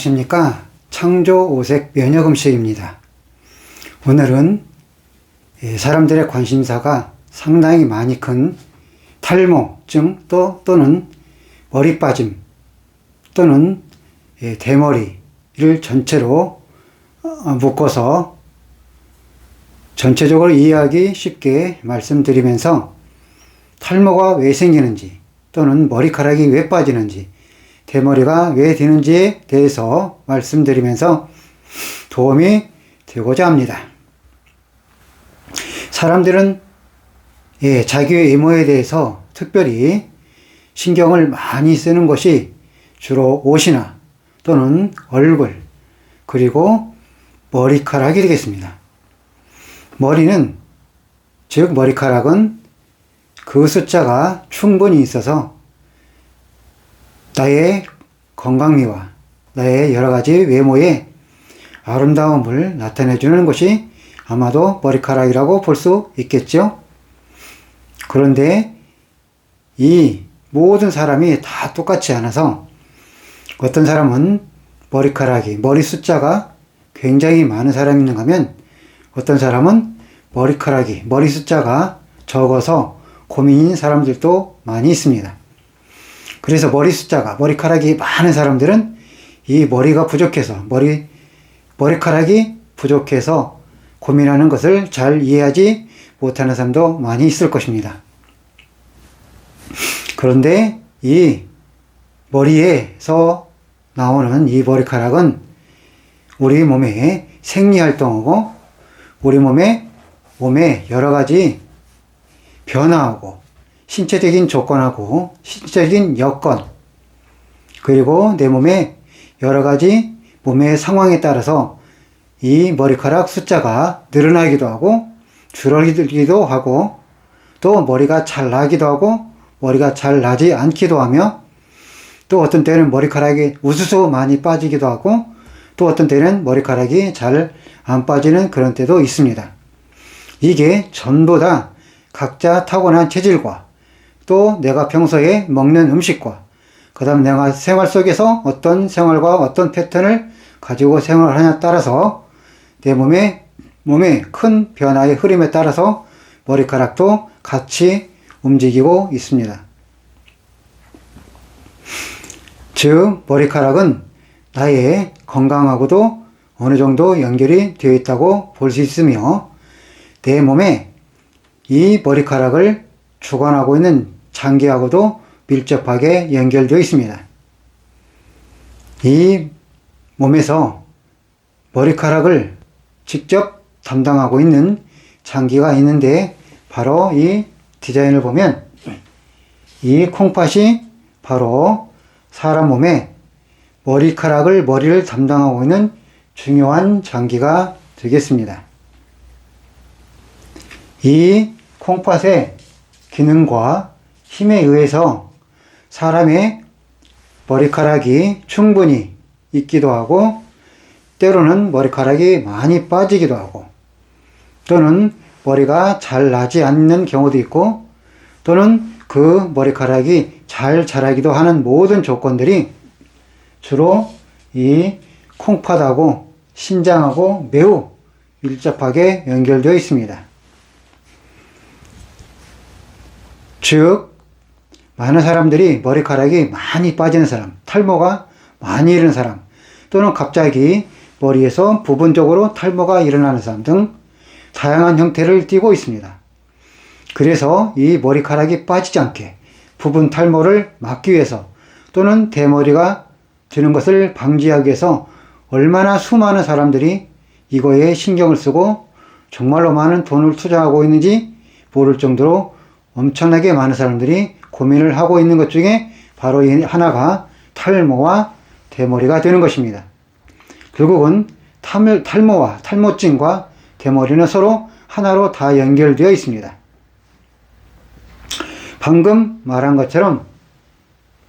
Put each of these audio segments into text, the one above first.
안녕하십니까. 창조오색 면역음식입니다. 오늘은 사람들의 관심사가 상당히 많이 큰 탈모증 또는 머리 빠짐 또는 대머리를 전체로 묶어서 전체적으로 이해하기 쉽게 말씀드리면서 탈모가 왜 생기는지 또는 머리카락이 왜 빠지는지 대머리가 왜 되는지에 대해서 말씀드리면서 도움이 되고자 합니다. 사람들은 자기의 외모에 대해서 특별히 신경을 많이 쓰는 것이 주로 옷이나 또는 얼굴 그리고 머리카락이 되겠습니다. 머리카락은 그 숫자가 충분히 있어서 나의 건강미와 나의 여러가지 외모의 아름다움을 나타내주는 것이 아마도 머리카락이라고 볼 수 있겠죠. 그런데 이 모든 사람이 다 똑같지 않아서 어떤 사람은 머리 숫자가 굉장히 많은 사람이 있는가 하면 어떤 사람은 머리 숫자가 적어서 고민인 사람들도 많이 있습니다. 그래서 머리카락이 많은 사람들은 이 머리카락이 부족해서 고민하는 것을 잘 이해하지 못하는 사람도 많이 있을 것입니다. 그런데 이 머리에서 나오는 이 머리카락은 우리 몸의 생리활동하고 우리 몸에 여러 가지 변화하고 신체적인 조건하고 신체적인 여건 그리고 내 몸의 여러 가지 몸의 상황에 따라서 이 머리카락 숫자가 늘어나기도 하고 줄어들기도 하고 또 머리가 잘 나기도 하고 머리가 잘 나지 않기도 하며 또 어떤 때는 머리카락이 우수수 많이 빠지기도 하고 또 어떤 때는 머리카락이 잘 안 빠지는 그런 때도 있습니다. 이게 전부 다 각자 타고난 체질과 또 내가 평소에 먹는 음식과 그 다음 내가 생활 속에서 어떤 생활과 어떤 패턴을 가지고 생활하냐에 따라서 내 몸의 큰 변화의 흐름에 따라서 머리카락도 같이 움직이고 있습니다. 즉 머리카락은 나의 건강하고도 어느 정도 연결이 되어 있다고 볼 수 있으며 내 몸에 이 머리카락을 주관하고 있는 장기하고도 밀접하게 연결되어 있습니다. 이 몸에서 머리카락을 직접 담당하고 있는 장기가 있는데 바로 이 디자인을 보면 이 콩팥이 바로 사람 몸에 머리를 담당하고 있는 중요한 장기가 되겠습니다. 이 콩팥의 기능과 힘에 의해서 사람의 머리카락이 충분히 있기도 하고 때로는 머리카락이 많이 빠지기도 하고 또는 머리가 잘 나지 않는 경우도 있고 또는 그 머리카락이 잘 자라기도 하는 모든 조건들이 주로 이 콩팥하고 신장하고 매우 밀접하게 연결되어 있습니다. 즉 많은 사람들이 머리카락이 많이 빠지는 사람, 탈모가 많이 일어나는 사람 또는 갑자기 머리에서 부분적으로 탈모가 일어나는 사람 등 다양한 형태를 띠고 있습니다. 그래서 이 머리카락이 빠지지 않게 부분 탈모를 막기 위해서 또는 대머리가 되는 것을 방지하기 위해서 얼마나 수많은 사람들이 이거에 신경을 쓰고 정말로 많은 돈을 투자하고 있는지 모를 정도로 엄청나게 많은 사람들이 고민을 하고 있는 것 중에 바로 이 하나가 탈모와 대머리가 되는 것입니다. 결국은 탈모증과 대머리는 서로 하나로 다 연결되어 있습니다. 방금 말한 것처럼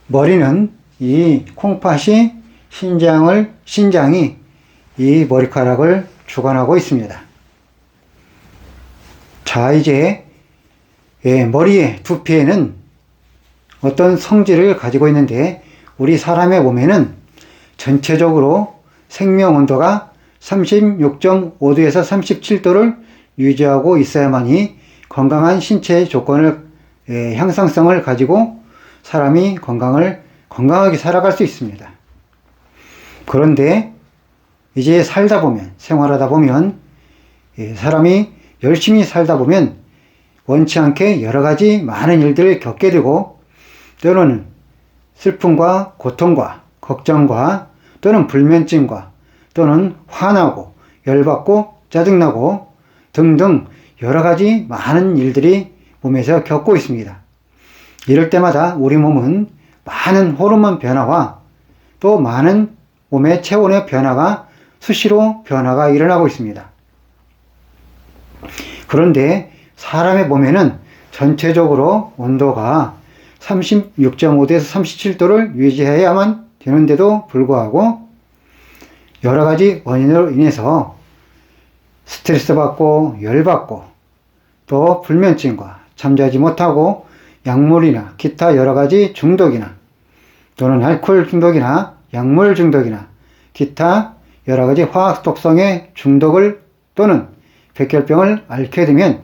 머리는 이 콩팥이 신장이 이 머리카락을 주관하고 있습니다. 자, 이제 머리의 두피에는 어떤 성질을 가지고 있는데 우리 사람의 몸에는 전체적으로 생명 온도가 36.5도에서 37도를 유지하고 있어야만이 건강한 신체 조건을, 향상성을 가지고 사람이 건강하게 살아갈 수 있습니다. 그런데 이제 살다 보면, 생활하다 보면, 사람이 열심히 살다 보면 원치 않게 여러 가지 많은 일들을 겪게 되고, 때로는 슬픔과 고통과 걱정과 또는 불면증과 또는 화나고 열받고 짜증나고 등등 여러 가지 많은 일들이 몸에서 겪고 있습니다. 이럴 때마다 우리 몸은 많은 호르몬 변화와 또 많은 몸의 체온의 변화가 수시로 변화가 일어나고 있습니다. 그런데 사람의 몸에는 전체적으로 온도가 36.5도에서 37도를 유지해야만 되는데도 불구하고 여러 가지 원인으로 인해서 스트레스 받고 열받고 또 불면증과 잠자지 못하고 약물이나 기타 여러 가지 중독이나 또는 알코올 중독이나 약물 중독이나 기타 여러 가지 화학 독성의 중독을 또는 백혈병을 앓게 되면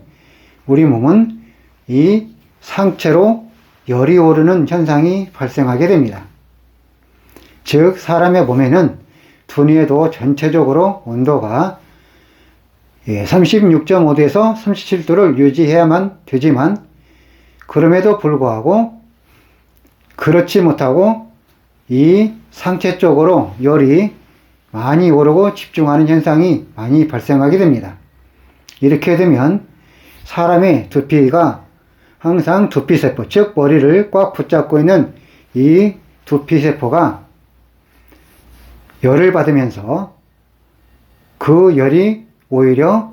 우리 몸은 이 상체로 열이 오르는 현상이 발생하게 됩니다. 즉 사람의 몸에는 두뇌도 전체적으로 온도가 36.5도에서 37도를 유지해야만 되지만 그럼에도 불구하고 그렇지 못하고 이 상체 쪽으로 열이 많이 오르고 집중하는 현상이 많이 발생하게 됩니다. 이렇게 되면 사람의 두피가 항상 두피세포, 즉 머리를 꽉 붙잡고 있는 이 두피세포가 열을 받으면서 그 열이 오히려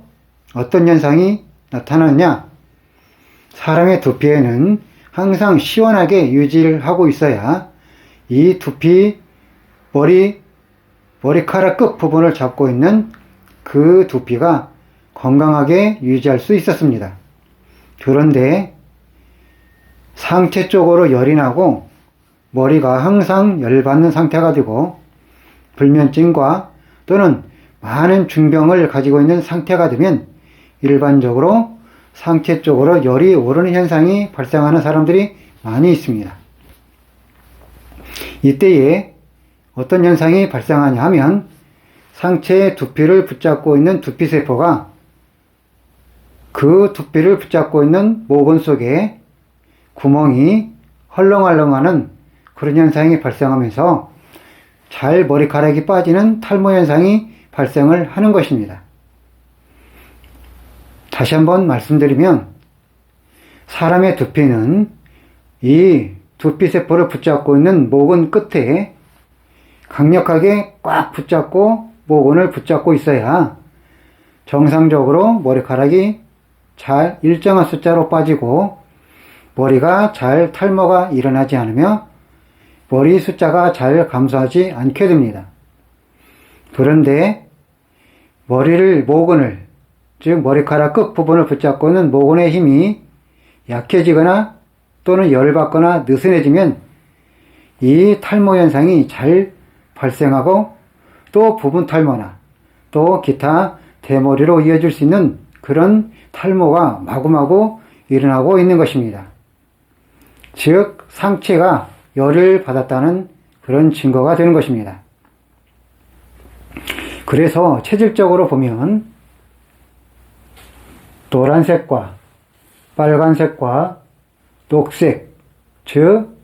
어떤 현상이 나타나느냐? 사람의 두피에는 항상 시원하게 유지를 하고 있어야 이 두피, 머리카락 끝 부분을 잡고 있는 그 두피가 건강하게 유지할 수 있었습니다. 그런데 상체 쪽으로 열이 나고 머리가 항상 열받는 상태가 되고 불면증과 또는 많은 중병을 가지고 있는 상태가 되면 일반적으로 상체 쪽으로 열이 오르는 현상이 발생하는 사람들이 많이 있습니다. 이때에 어떤 현상이 발생하냐 하면 상체의 두피를 붙잡고 있는 두피세포가 그 두피를 붙잡고 있는 모근 속에 구멍이 헐렁헐렁하는 그런 현상이 발생하면서 잘 머리카락이 빠지는 탈모 현상이 발생을 하는 것입니다. 다시 한번 말씀드리면 사람의 두피는 이 두피세포를 붙잡고 있는 모근 끝에 강력하게 꽉 붙잡고 모근을 붙잡고 있어야 정상적으로 머리카락이 잘 일정한 숫자로 빠지고 머리가 잘 탈모가 일어나지 않으며 머리 숫자가 잘 감소하지 않게 됩니다. 그런데 모근을, 즉 머리카락 끝 부분을 붙잡고 있는 모근의 힘이 약해지거나 또는 열받거나 느슨해지면 이 탈모 현상이 잘 발생하고 또 부분 탈모나 또 기타 대머리로 이어질 수 있는 그런 탈모가 마구마구 일어나고 있는 것입니다. 즉 상체가 열을 받았다는 그런 증거가 되는 것입니다. 그래서 체질적으로 보면 노란색과 빨간색과 녹색, 즉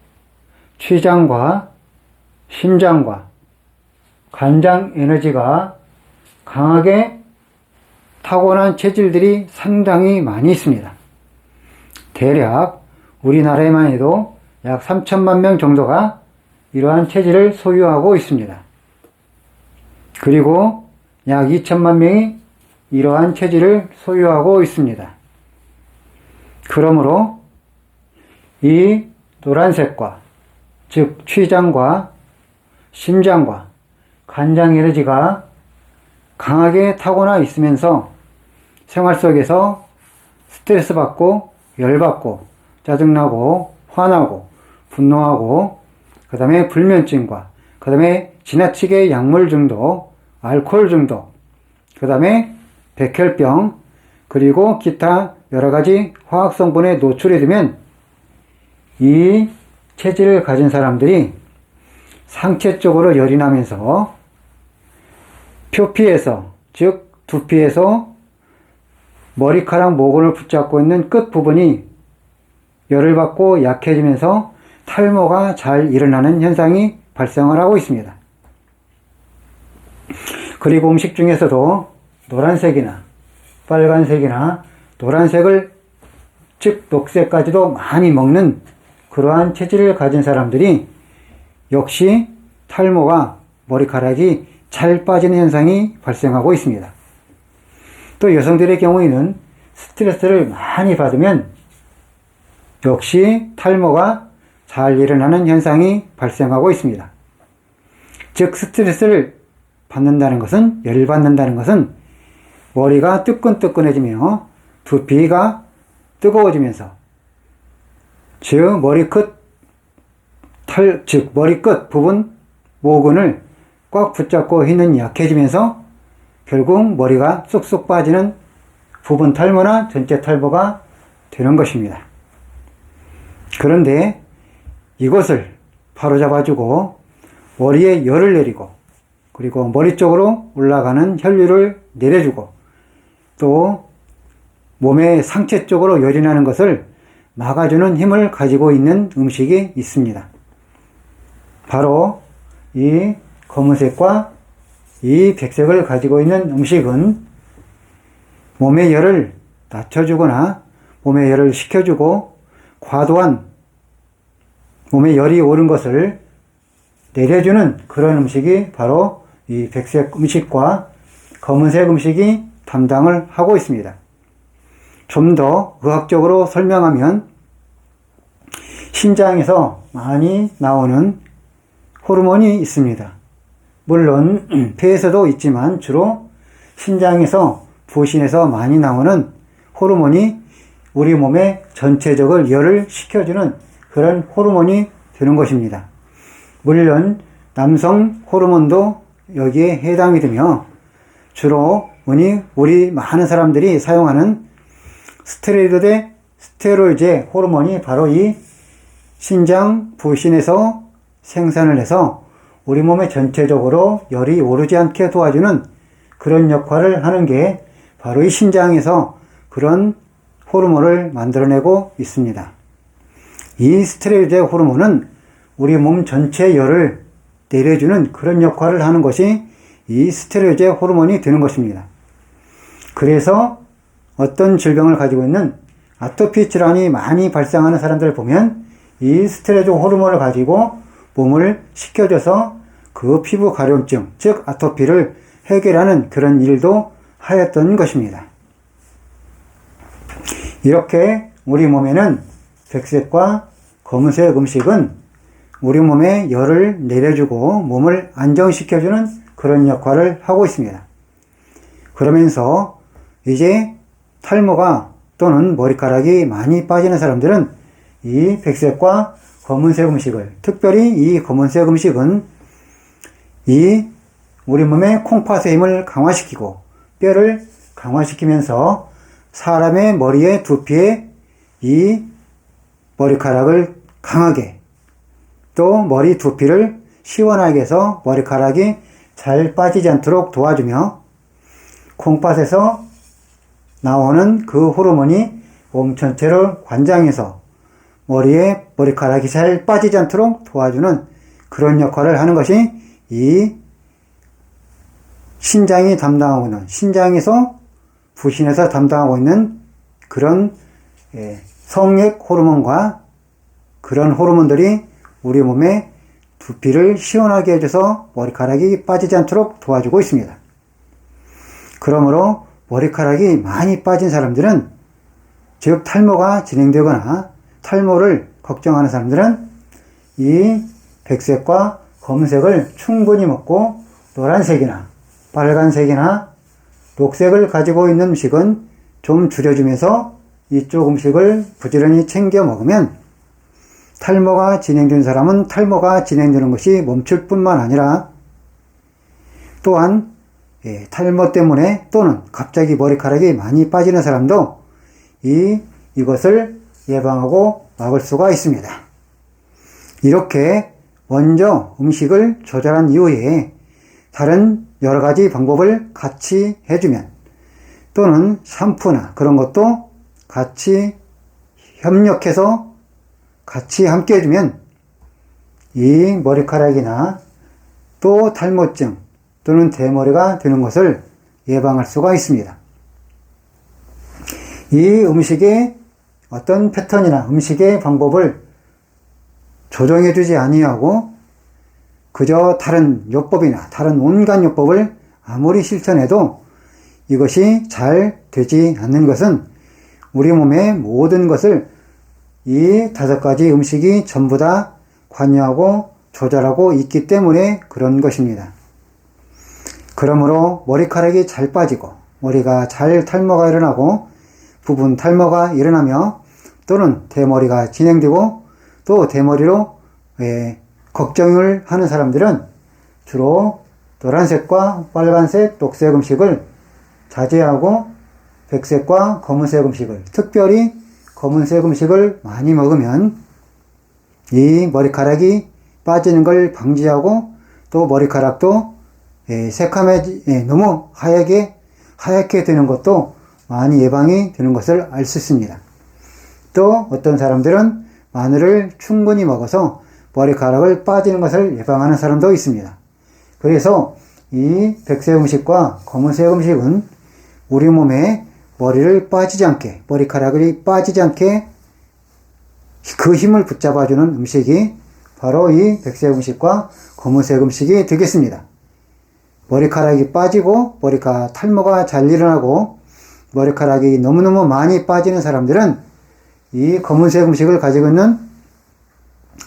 췌장과 심장과 간장 에너지가 강하게 타고난 체질들이 상당히 많이 있습니다. 대략 우리나라에만 해도 약 3천만 명 정도가 이러한 체질을 소유하고 있습니다. 그리고 약 2천만 명이 이러한 체질을 소유하고 있습니다. 그러므로 이 노란색과 즉 췌장과 심장과 간장 에너지가 강하게 타고나 있으면서 생활 속에서 스트레스 받고 열받고 짜증나고 화나고 분노하고 그 다음에 불면증과 그 다음에 지나치게 약물 중독, 알코올 중독, 그 다음에 백혈병, 그리고 기타 여러 가지 화학 성분에 노출이 되면 이 체질을 가진 사람들이 상체 쪽으로 열이 나면서 표피에서, 즉 두피에서 머리카락 모근을 붙잡고 있는 끝 부분이 열을 받고 약해지면서 탈모가 잘 일어나는 현상이 발생을 하고 있습니다. 그리고 음식 중에서도 노란색이나 빨간색이나 노란색을, 즉 녹색까지도 많이 먹는 그러한 체질을 가진 사람들이 역시 탈모가, 머리카락이 잘 빠지는 현상이 발생하고 있습니다. 또 여성들의 경우에는 스트레스를 많이 받으면 역시 탈모가 잘 일어나는 현상이 발생하고 있습니다. 즉 스트레스를 받는다는 것은, 열받는다는 것은 머리가 뜨끈뜨끈해지며 두피가 뜨거워지면서, 즉 머리끝 부분 모근을 꽉 붙잡고 있는 약해지면서 결국 머리가 쑥쑥 빠지는 부분 탈모나 전체 탈모가 되는 것입니다. 그런데 이것을 바로잡아주고 머리에 열을 내리고, 그리고 머리 쪽으로 올라가는 혈류를 내려주고, 또 몸의 상체 쪽으로 열이 나는 것을 막아주는 힘을 가지고 있는 음식이 있습니다. 바로 이 검은색과 이 백색을 가지고 있는 음식은 몸의 열을 낮춰주거나 몸의 열을 식혀주고, 과도한 몸에 열이 오른 것을 내려주는 그런 음식이 바로 이 백색 음식과 검은색 음식이 담당을 하고 있습니다. 좀 더 의학적으로 설명하면 신장에서 많이 나오는 호르몬이 있습니다. 물론 폐에서도 있지만 주로 신장에서, 부신에서 많이 나오는 호르몬이 우리 몸의 전체적을 열을 식혀주는 그런 호르몬이 되는 것입니다. 물론 남성 호르몬도 여기에 해당이 되며, 주로 우리 많은 사람들이 사용하는 스테로이드 호르몬이 바로 이 신장, 부신에서 생산을 해서 우리 몸의 전체적으로 열이 오르지 않게 도와주는 그런 역할을 하는 게 바로 이 신장에서 그런 호르몬을 만들어내고 있습니다. 이 스테로이드 호르몬은 우리 몸 전체 열을 내려주는 그런 역할을 하는 것이 이 스테로이드 호르몬이 되는 것입니다. 그래서 어떤 질병을 가지고 있는 아토피 질환이 많이 발생하는 사람들을 보면 이 스테로이드 호르몬을 가지고 몸을 식혀줘서 그 피부 가려움증, 즉 아토피를 해결하는 그런 일도 하였던 것입니다. 이렇게 우리 몸에는 백색과 검은색 음식은 우리 몸에 열을 내려주고 몸을 안정시켜주는 그런 역할을 하고 있습니다. 그러면서 이제 탈모가 또는 머리카락이 많이 빠지는 사람들은 이 백색과 검은색 음식을, 특별히 이 검은색 음식은 이 우리 몸의 콩팥의 힘을 강화시키고 뼈를 강화시키면서 사람의 머리에, 두피에 이 머리카락을 강하게, 또 머리 두피를 시원하게 해서 머리카락이 잘 빠지지 않도록 도와주며, 콩팥에서 나오는 그 호르몬이 몸 전체를 관장해서 머리에 머리카락이 잘 빠지지 않도록 도와주는 그런 역할을 하는 것이 이 신장이 담당하고 있는, 신장에서 부신에서 담당하고 있는 그런 성액 호르몬과 그런 호르몬들이 우리 몸의 두피를 시원하게 해줘서 머리카락이 빠지지 않도록 도와주고 있습니다. 그러므로 머리카락이 많이 빠진 사람들은, 즉 탈모가 진행되거나 탈모를 걱정하는 사람들은 이 백색과 검은색을 충분히 먹고 노란색이나 빨간색이나 녹색을 가지고 있는 음식은 좀 줄여주면서 이쪽 음식을 부지런히 챙겨 먹으면 탈모가 진행된 사람은 탈모가 진행되는 것이 멈출 뿐만 아니라 또한 탈모 때문에 또는 갑자기 머리카락이 많이 빠지는 사람도 이것을 예방하고 막을 수가 있습니다. 이렇게 먼저 음식을 조절한 이후에 다른 여러 가지 방법을 같이 해주면 또는 샴푸나 그런 것도 같이 협력해서 같이 함께 해주면 이 머리카락이나 또 탈모증 또는 대머리가 되는 것을 예방할 수가 있습니다. 이 음식의 어떤 패턴이나 음식의 방법을 조정해 주지 아니하고 그저 다른 요법이나 다른 온갖 요법을 아무리 실천해도 이것이 잘 되지 않는 것은 우리 몸의 모든 것을 이 5가지 음식이 전부 다 관여하고 조절하고 있기 때문에 그런 것입니다. 그러므로 머리카락이 잘 빠지고 머리가 잘 탈모가 일어나고 부분 탈모가 일어나며 또는 대머리가 진행되고 또 대머리로 걱정을 하는 사람들은 주로 노란색과 빨간색, 녹색 음식을 자제하고 백색과 검은색 음식을, 특별히 검은색 음식을 많이 먹으면 이 머리카락이 빠지는 걸 방지하고 또 머리카락도 너무 하얗게 되는 것도 많이 예방이 되는 것을 알 수 있습니다. 또 어떤 사람들은 마늘을 충분히 먹어서 머리카락을 빠지는 것을 예방하는 사람도 있습니다. 그래서 이 백색 음식과 검은색 음식은 우리 몸에 머리를 빠지지 않게, 머리카락이 빠지지 않게 그 힘을 붙잡아주는 음식이 바로 이 백색 음식과 검은색 음식이 되겠습니다. 머리카락이 빠지고 머리카락 탈모가 잘 일어나고 머리카락이 너무너무 많이 빠지는 사람들은 이 검은색 음식을 가지고 있는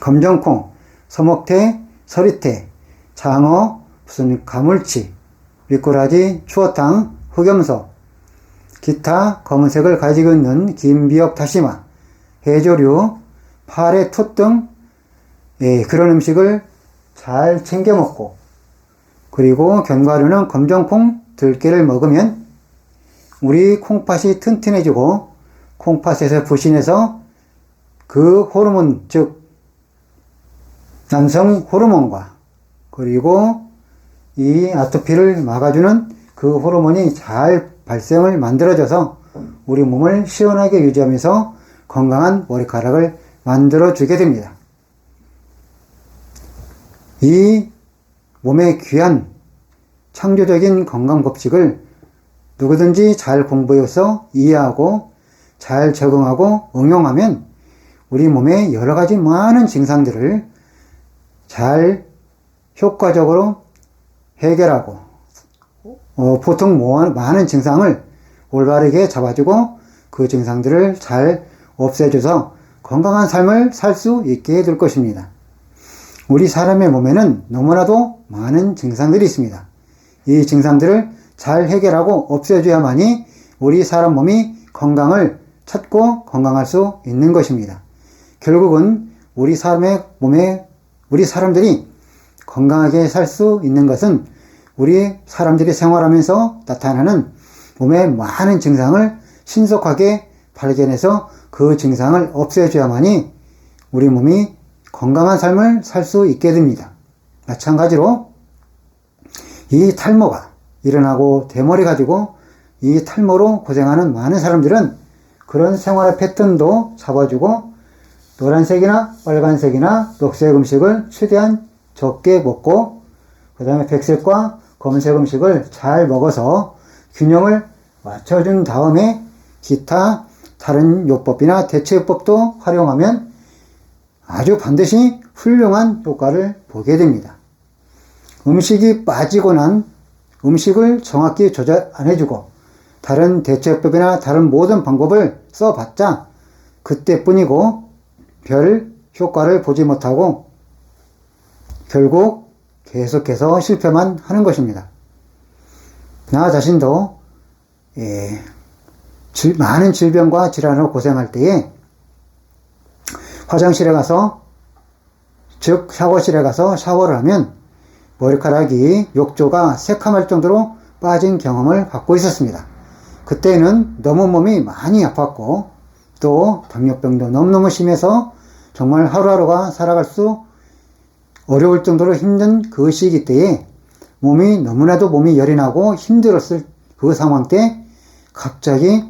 검정콩, 서먹태, 서리태, 장어, 무슨 가물치, 미꾸라지, 추어탕, 흑염소, 기타 검은색을 가지고 있는 김비역 다시마, 해조류, 파래, 톳 등 그런 음식을 잘 챙겨 먹고 그리고 견과류는 검정콩, 들깨를 먹으면 우리 콩팥이 튼튼해지고 콩팥에서 부신해서 그 호르몬, 즉 남성 호르몬과 그리고 이 아토피를 막아주는 그 호르몬이 잘 발생을 만들어줘서 우리 몸을 시원하게 유지하면서 건강한 머리카락을 만들어주게 됩니다. 이 몸의 귀한 창조적인 건강 법칙을 누구든지 잘 공부해서 이해하고 잘 적응하고 응용하면 우리 몸의 여러 가지 많은 증상들을 잘 효과적으로 해결하고 보통 많은 증상을 올바르게 잡아주고 그 증상들을 잘 없애줘서 건강한 삶을 살 수 있게 해줄 것입니다. 우리 사람의 몸에는 너무나도 많은 증상들이 있습니다. 이 증상들을 잘 해결하고 없애줘야만이 우리 사람 몸이 건강을 찾고 건강할 수 있는 것입니다. 결국은 우리 사람의 몸에 우리 사람들이 건강하게 살 수 있는 것은 우리 사람들이 생활하면서 나타나는 몸의 많은 증상을 신속하게 발견해서 그 증상을 없애줘야만이 우리 몸이 건강한 삶을 살 수 있게 됩니다. 마찬가지로 이 탈모가 일어나고 대머리 가지고 이 탈모로 고생하는 많은 사람들은 그런 생활의 패턴도 잡아주고 노란색이나 빨간색이나 녹색 음식을 최대한 적게 먹고 그 다음에 백색과 검은색 음식을 잘 먹어서 균형을 맞춰준 다음에 기타 다른 요법이나 대체요법도 활용하면 아주 반드시 훌륭한 효과를 보게 됩니다. 음식이 빠지고 난 음식을 정확히 조절 안 해주고 다른 대체요법이나 다른 모든 방법을 써봤자 그때뿐이고 별 효과를 보지 못하고 결국 계속해서 실패만 하는 것입니다. 나 자신도 많은 질병과 질환으로 고생할 때에 화장실에 가서 즉 샤워실에 가서 샤워를 하면 머리카락이 욕조가 새카말 정도로 빠진 경험을 갖고 있었습니다. 그때는 너무 몸이 많이 아팠고 또 당뇨병도 너무너무 심해서 정말 하루하루가 살아갈 수 어려울 정도로 힘든 그 시기 때에 너무나도 몸이 열이 나고 힘들었을 그 상황 때 갑자기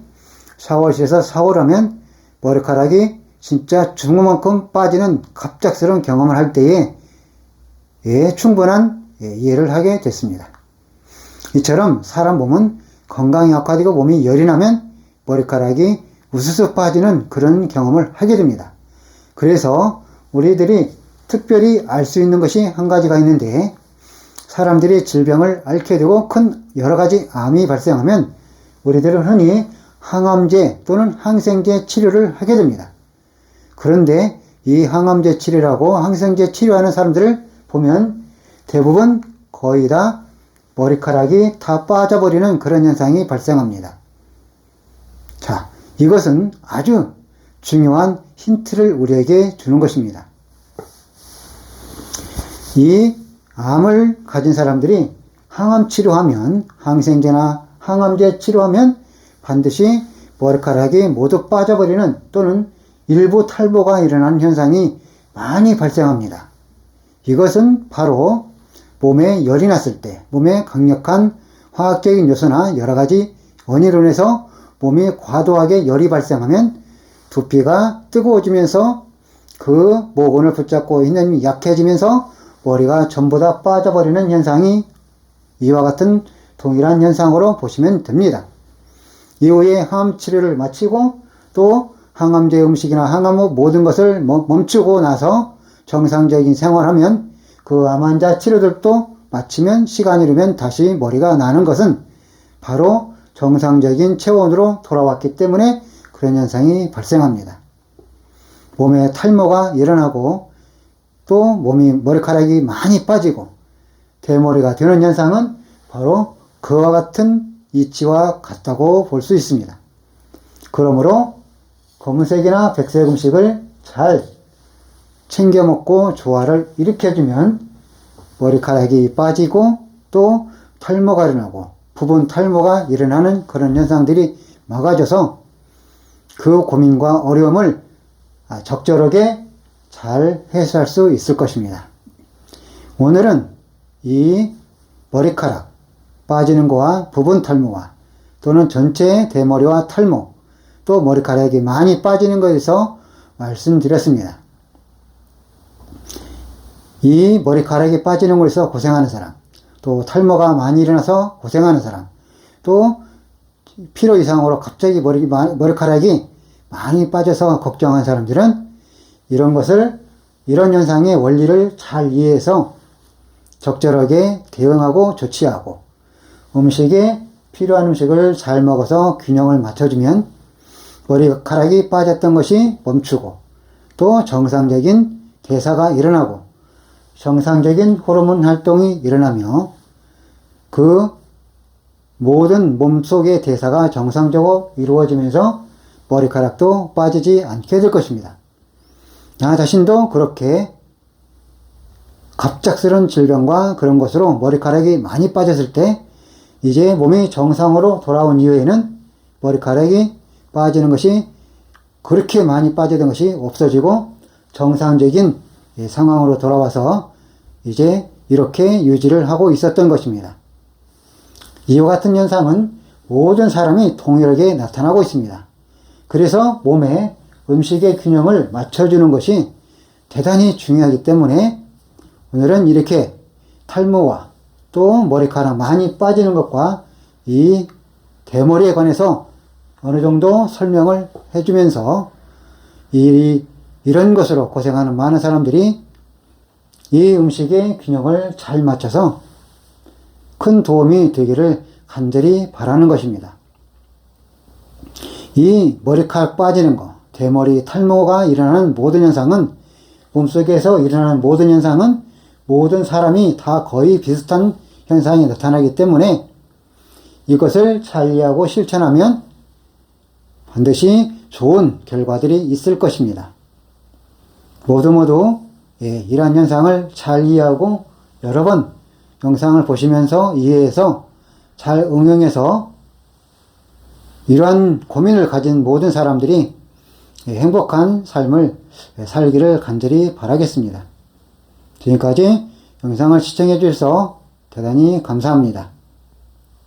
샤워실에서 샤워를 하면 머리카락이 진짜 죽을 만큼 빠지는 갑작스러운 경험을 할 때에 충분한 이해를 하게 됐습니다. 이처럼 사람 몸은 건강이 악화되고 몸이 열이 나면 머리카락이 우수수 빠지는 그런 경험을 하게 됩니다. 그래서 우리들이 특별히 알 수 있는 것이 한 가지가 있는데, 사람들이 질병을 앓게 되고 큰 여러 가지 암이 발생하면 우리들은 흔히 항암제 또는 항생제 치료를 하게 됩니다. 그런데 이 항암제 치료라고 항생제 치료하는 사람들을 보면 대부분 거의 다 머리카락이 다 빠져버리는 그런 현상이 발생합니다. 자, 이것은 아주 중요한 힌트를 우리에게 주는 것입니다. 이 암을 가진 사람들이 항암 치료하면, 항생제나 항암제 치료하면 반드시 머리카락이 모두 빠져버리는 또는 일부 탈모가 일어나는 현상이 많이 발생합니다. 이것은 바로 몸에 열이 났을 때, 몸에 강력한 화학적인 요소나 여러 가지 원인으로 인해서 몸이 과도하게 열이 발생하면 두피가 뜨거워지면서 그 모근을 붙잡고 있는 힘이 약해지면서 머리가 전부 다 빠져버리는 현상이 이와 같은 동일한 현상으로 보시면 됩니다. 이후에 항암 치료를 마치고 또 항암제 음식이나 항암 후 모든 것을 멈추고 나서 정상적인 생활하면 그 암 환자 치료들도 마치면 시간이 흐르면 다시 머리가 나는 것은 바로 정상적인 체온으로 돌아왔기 때문에 그런 현상이 발생합니다. 몸에 탈모가 일어나고 또 머리카락이 많이 빠지고 대머리가 되는 현상은 바로 그와 같은 이치와 같다고 볼 수 있습니다. 그러므로 검은색이나 백색 음식을 잘 챙겨 먹고 조화를 일으켜주면 머리카락이 빠지고 또 탈모가 일어나고 부분 탈모가 일어나는 그런 현상들이 막아져서 그 고민과 어려움을 적절하게 잘 해소할 수 있을 것입니다. 오늘은 이 머리카락 빠지는 거와 부분 탈모와 또는 전체 대머리와 탈모 또 머리카락이 많이 빠지는 것에 대해서 말씀드렸습니다. 이 머리카락이 빠지는 것에서 고생하는 사람, 또 탈모가 많이 일어나서 고생하는 사람, 또 필요 이상으로 갑자기 머리카락이 많이 빠져서 걱정하는 사람들은 이런 현상의 원리를 잘 이해해서 적절하게 대응하고 조치하고 음식에 필요한 음식을 잘 먹어서 균형을 맞춰주면 머리카락이 빠졌던 것이 멈추고 또 정상적인 대사가 일어나고 정상적인 호르몬 활동이 일어나며 그 모든 몸속의 대사가 정상적으로 이루어지면서 머리카락도 빠지지 않게 될 것입니다. 나 자신도 그렇게 갑작스러운 질병과 그런 것으로 머리카락이 많이 빠졌을 때 이제 몸이 정상으로 돌아온 이후에는 머리카락이 빠지는 것이 그렇게 많이 빠지던 것이 없어지고 정상적인 상황으로 돌아와서 이제 이렇게 유지를 하고 있었던 것입니다. 이와 같은 현상은 모든 사람이 동일하게 나타나고 있습니다. 그래서 몸에 음식의 균형을 맞춰주는 것이 대단히 중요하기 때문에 오늘은 이렇게 탈모와 또 머리카락 많이 빠지는 것과 이 대머리에 관해서 어느 정도 설명을 해주면서 이런 것으로 고생하는 많은 사람들이 이 음식의 균형을 잘 맞춰서 큰 도움이 되기를 간절히 바라는 것입니다. 이 머리카락 빠지는 것, 대머리, 탈모가 일어나는 모든 현상은 몸속에서 일어나는 모든 현상은 모든 사람이 다 거의 비슷한 현상이 나타나기 때문에 이것을 잘 이해하고 실천하면 반드시 좋은 결과들이 있을 것입니다. 모두 이러한 현상을 잘 이해하고 여러 번 영상을 보시면서 이해해서 잘 응용해서 이러한 고민을 가진 모든 사람들이 행복한 삶을 살기를 간절히 바라겠습니다. 지금까지 영상을 시청해 주셔서 대단히 감사합니다.